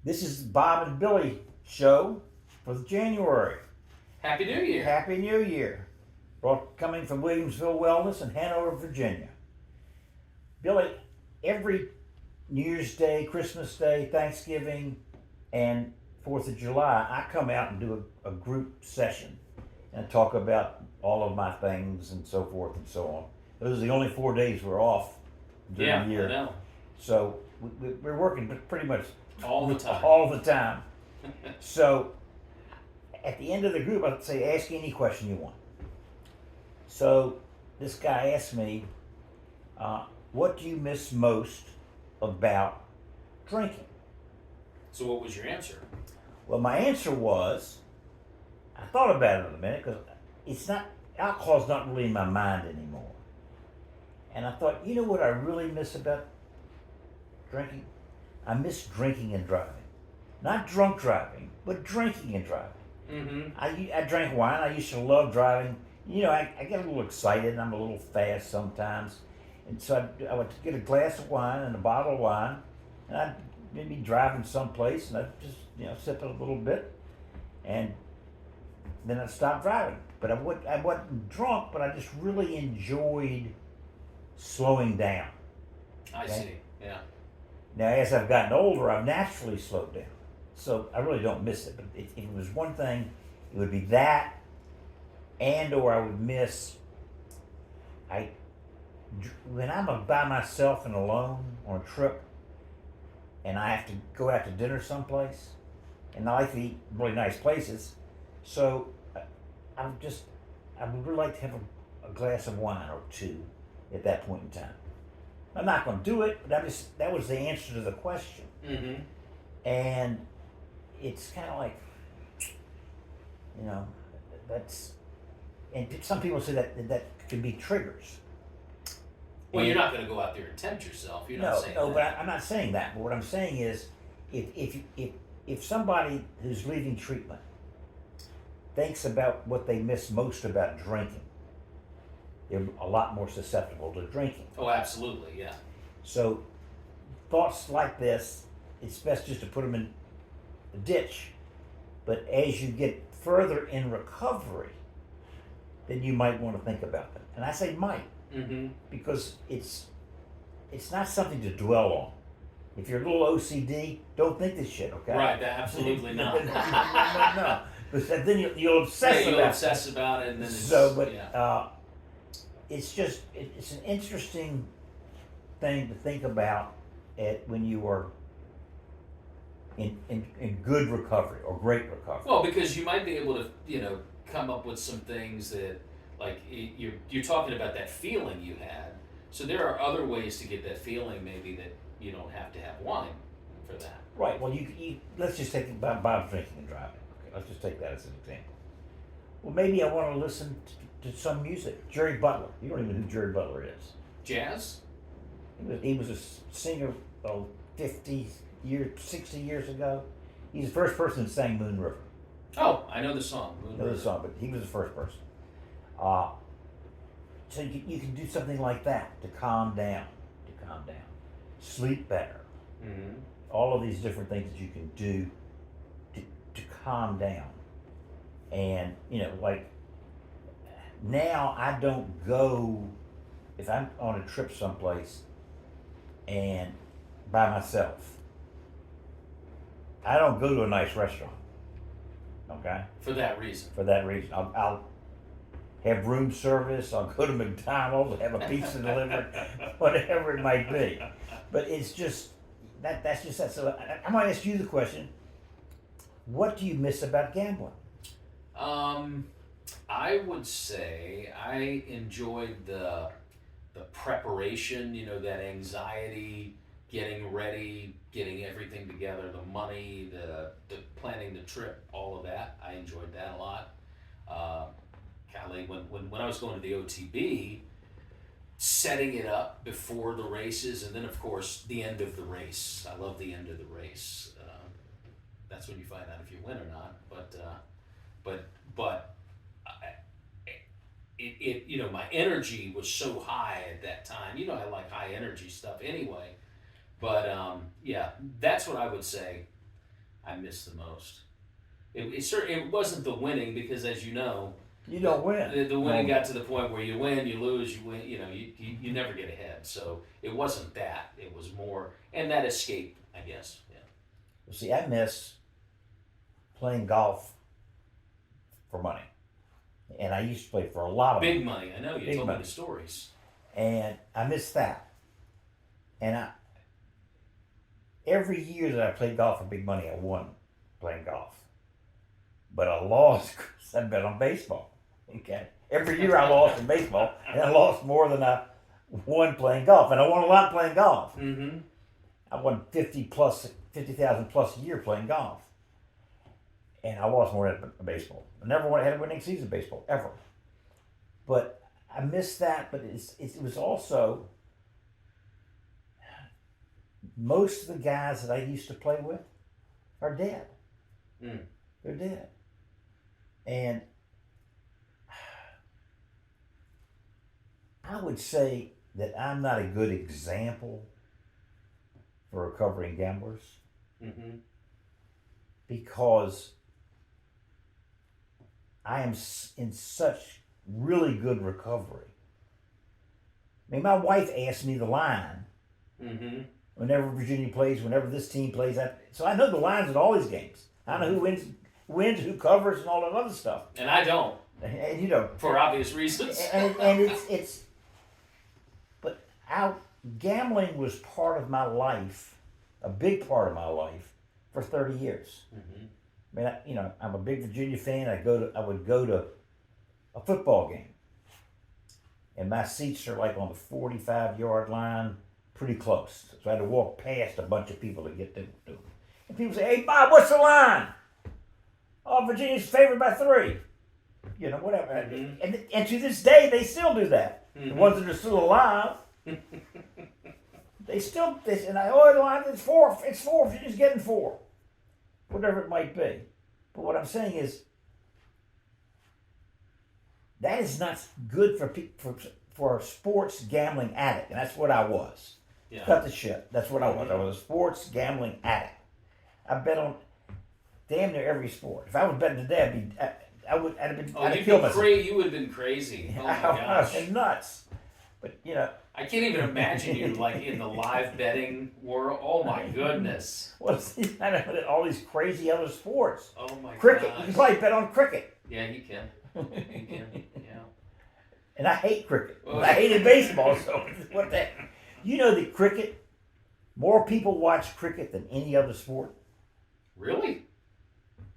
This is Bob and Billy show for January. Happy New Year. Happy New Year. Coming from Williamsville Wellness in Hanover, Virginia. Billy, every New Year's Day, Christmas Day, Thanksgiving, and 4th of July, I come out and do a group session and talk about all of my things and so forth and so on. Those are the only 4 days we're off during the year. I know. So we're working pretty much all the time. All the time. So at the end of the group, I'd say, ask any question you want. So this guy asked me, what do you miss most about drinking? So what was your answer? Well, my answer was, I thought about it in a minute, because alcohol's not really in my mind anymore. And I thought, you know what I really miss about drinking? I miss drinking and driving. Not drunk driving, but drinking and driving. Mm-hmm. I drank wine. I used to love driving. You know, I get a little excited and I'm a little fast sometimes. And so I would get a glass of wine and a bottle of wine, and I'd maybe driving someplace and I'd just, sip it a little bit, and then I'd stop driving. But I wasn't drunk, but I just really enjoyed slowing down. I see, yeah. Now, as I've gotten older, I've naturally slowed down. So I really don't miss it. But if it was one thing, it would be that, or I would miss, when I'm by myself and alone on a trip, and I have to go out to dinner someplace, and I like to eat really nice places, so I would really like to have a glass of wine or two at that point in time. I'm not going to do it, but that was the answer to the question. Mm-hmm. And it's kind of like, and some people say that can be triggers. Well, you're not going to go out there and tempt yourself. You're not saying that. No, but I'm not saying that. But what I'm saying is, if somebody who's leaving treatment thinks about what they miss most about drinking, they're a lot more susceptible to drinking. Oh, absolutely, yeah. So thoughts like this, it's best just to put them in a ditch. But as you get further in recovery, then you might want to think about them. And I say might, because it's not something to dwell on. If you're a little OCD, don't think this shit, okay? Right, absolutely not. No. But then you'll obsess about it. You'll obsess about it, and then it's an interesting thing to think about when you are in good recovery or great recovery. Well, because you might be able to, come up with some things that, like, you're talking about that feeling you had. So there are other ways to get that feeling, maybe, that you don't have to have wine for that. Right. Well, you let's just take Bob's drinking and driving. Okay, let's just take that as an example. Well, maybe I want to listen to some music. Jerry Butler. You don't even know who Jerry Butler is. Jazz? He was a singer 60 years ago. He's the first person that sang Moon River. Oh, I know the song. But he was the first person. So you can do something like that to calm down, sleep better. Mm-hmm. All of these different things that you can do to calm down. And, like now I don't go, if I'm on a trip someplace and by myself, I don't go to a nice restaurant. Okay? For that reason. I'll have room service, I'll go to McDonald's, have a pizza delivered, whatever it might be. But it's just, that's just that. So I'm going to ask you the question, what do you miss about gambling? I would say I enjoyed the preparation, that anxiety, getting ready, getting everything together, the money, the planning the trip, all of that. I enjoyed that a lot. When I was going to the OTB, setting it up before the races, and then of course the end of the race. I love the end of the race. That's when you find out if you win or not. But my energy was so high at that time. I like high energy stuff anyway. But that's what I would say. I miss the most. It wasn't the winning because, as you know, You don't win. the winning got to the point where you win, you lose, you win. You never get ahead. So it wasn't that. It was more, and that escape, I guess. Yeah. See, I miss playing golf for money. And I used to play for a lot of Big money. I know you Big told money. me the stories. And I miss that. And every year that I played golf for big money, I won playing golf. But I lost because I bet on baseball. Okay. Every year I lost in baseball, and I lost more than I won playing golf. And I won a lot playing golf. Mm-hmm. I won 50,000 plus a year playing golf. And I lost more than baseball. I never had a winning season in baseball, ever. But I miss that, but it was also most of the guys that I used to play with are dead. Mm. They're dead. And I would say that I'm not a good example for recovering gamblers Mm-hmm. because I am in such really good recovery. I mean, my wife asked me the line Mm-hmm. whenever Virginia plays, whenever this team plays. So I know the lines in all these games. I know who wins, who covers, and all that other stuff. And I don't, And you know, for obvious reasons. and it's. But gambling was part of my life, a big part of my life, for 30 years. Mm-hmm. I mean, I'm a big Virginia fan. I would go to a football game, and my seats are like on the 45-yard line, pretty close. So I had to walk past a bunch of people to get to them. And people say, "Hey, Bob, what's the line?" "Oh, Virginia's favored by 3." You know, whatever. Mm-hmm. And to this day, they still do that. Mm-hmm. The ones that are still alive, they and the line is 4. It's 4. Virginia's getting 4. Whatever it might be. But what I'm saying is, that is not good for a sports gambling addict, and that's what I was. Yeah. Cut the shit. That's what I was. I was a sports gambling addict. I bet on damn near every sport. If I was betting today, I'd have killed myself. You would have been crazy. Oh my gosh. I was nuts. But I can't even imagine you like in the live betting world. Oh my goodness. Well, I know all these crazy other sports. Oh my Cricket. gosh. You can probably bet on cricket. Yeah, you can. You can. Yeah. And I hate cricket. Oh. I hated baseball. So what the heck? You know that cricket, more people watch cricket than any other sport. Really?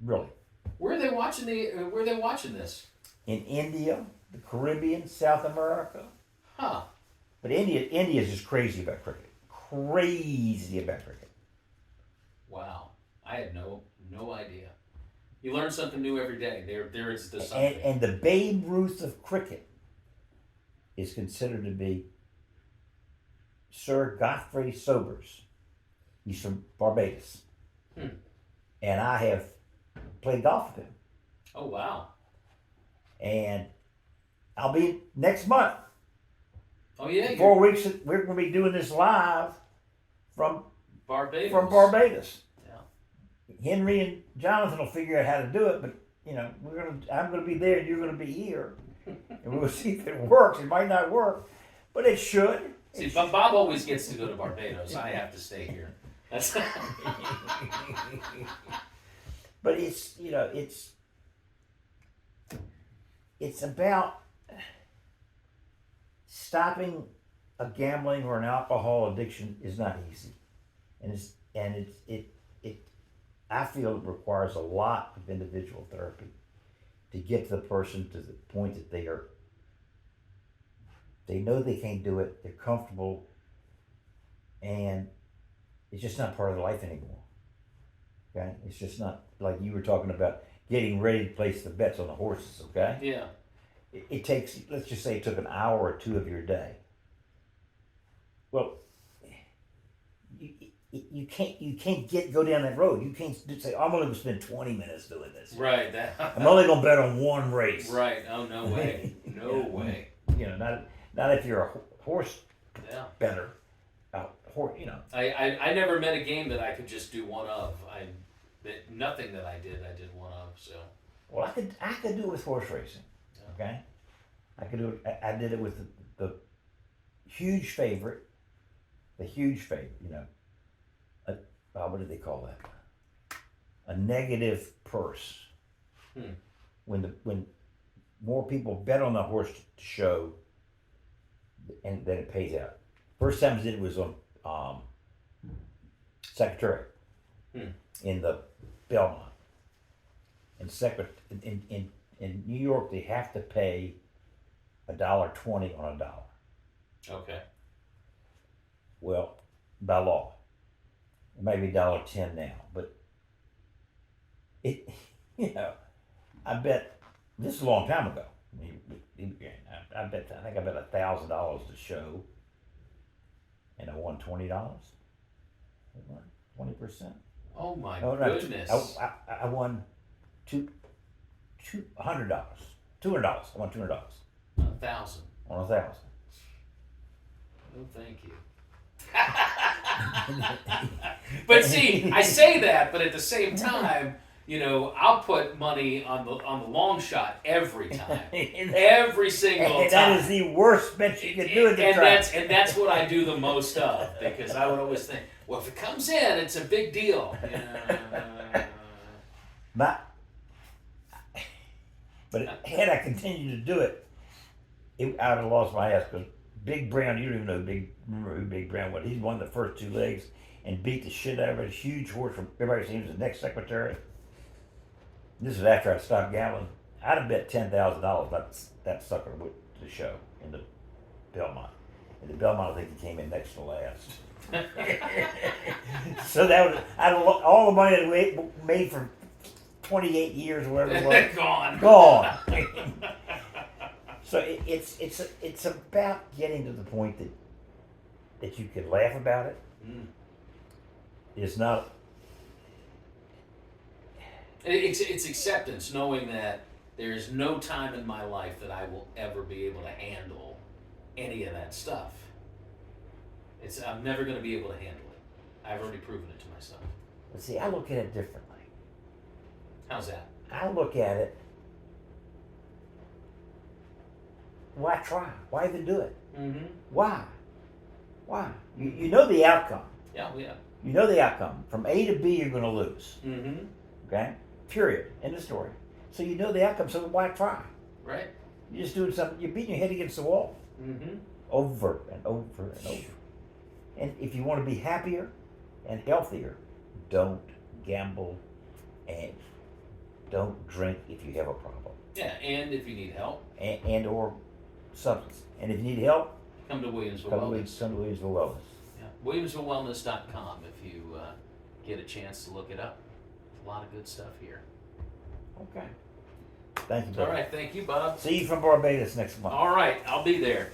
Really. Where are they watching this? In India, the Caribbean, South America. Huh. But India is just crazy about cricket. Crazy about cricket. Wow. I had no idea. You learn something new every day. There is the something. And the Babe Ruth of cricket is considered to be Sir Godfrey Sobers. He's from Barbados. And I have played golf with him. Oh, wow. And I'll be next month. Oh, yeah. 4 weeks, we're going to be doing this live from Barbados. Yeah. Henry and Jonathan will figure out how to do it, but I'm going to be there and you're going to be here, and we'll see if it works. It might not work, but it should. See, but Bob always gets to go to Barbados. I have to stay here. That's. But it's about stopping a gambling or an alcohol addiction is not easy, and I feel it requires a lot of individual therapy to get the person to the point that they know they can't do it, they're comfortable, and it's just not part of their life anymore. Okay, it's just not like you were talking about getting ready to place the bets on the horses. Okay. Yeah. It takes, let's just say it took an hour or 2 of your day. Well, you can't go down that road. You can't say, I'm only going to spend 20 minutes doing this. Right. I'm only going to bet on one race. Right. Oh, no way. No way. Not if you're a horse bettor. I never met a game that I could just do one of. nothing that I did one of. So Well, I could do it with horse racing. Yeah. Okay, I could do it. I did it with the huge favorite, You know, what do they call that? A negative purse. When more people bet on the horse to show, and then it pays out. First time I did it was on Secretary in the Belmont. In New York, they have to pay $1.20 on a dollar. okay. Well, by law, it may be $1.10 now, but it, you know, I bet this is a long time ago. I think I bet $1,000 to show, and I won $20. 20%. Oh my No, goodness. I won $200. $200. I won $200 1,000. on 1,000. No, thank you. But see, I say that, but at the same time, you know, I'll put money on the long shot every time, every single And time. that is the worst bet you can do at the and track. that's what I do the most of, because I would always think, well, if it comes in, it's a big deal. But had I continued to do it, I would have lost my ass, because Big Brown, you don't even remember who Big Brown was. He won the first 2 legs and beat the shit out of it. Huge horse from everybody seems the next Secretary. This was after I stopped gambling. I'd have bet $10,000 that sucker went to the show in the Belmont. In the Belmont, I think he came in next to last. So that was all the money that we made for 28 years or whatever it was. Gone. So it's about getting to the point that you can laugh about it. It's not. It's acceptance, knowing that there is no time in my life that I will ever be able to handle any of that stuff. I'm never going to be able to handle it. I've already proven it to myself. But see, I look at it differently. How's that? I look at it. Why try? Why even do it? Mm-hmm. Why? You know the outcome. Yeah. You know the outcome. From A to B, you're going to lose. Mm-hmm. Okay? Period. End of story. So you know the outcome, so why try? Right. You're just doing something, you're beating your head against the wall. Mm-hmm. Over and over and over. And if you want to be happier and healthier, don't gamble and don't drink if you have a problem. Yeah, and if you need help. And or substance. And if you need help, come to Williamsville come Wellness. to Williamsville Wellness. Yeah. WilliamsvilleWellness.com if you get a chance to look it up. A lot of good stuff here. Okay. Thank you, Bob. All right, thank you, Bob. See you from Barbados next month. All right, I'll be there.